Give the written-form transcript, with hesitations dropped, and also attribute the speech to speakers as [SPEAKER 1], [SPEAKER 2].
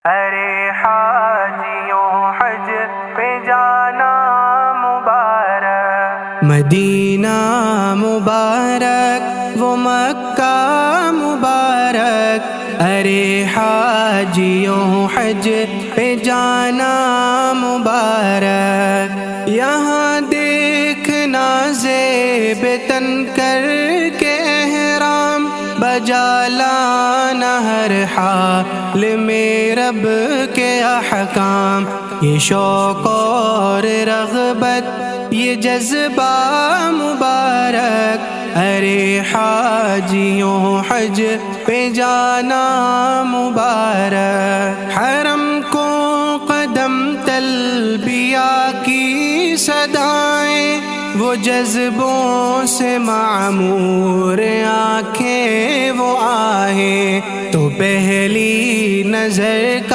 [SPEAKER 1] ارے حاجیوں حج پہ جانا مبارک، مدینہ مبارک وہ مکہ مبارک، ارے حاجیوں حج پہ جانا مبارک، یہاں دیکھنا زیب تن کر کے احرام، بجا لانا ہر حال میں رب کے احکام، یہ شوق اور رغبت یہ جذبہ مبارک، ارے حاجیوں حج پہ جانا مبارک، حرم کو قدم تلبیہ کی صدائیں، وہ جذبوں سے معمور آنکھیں وہ آہیں، تو پہلی نظر کا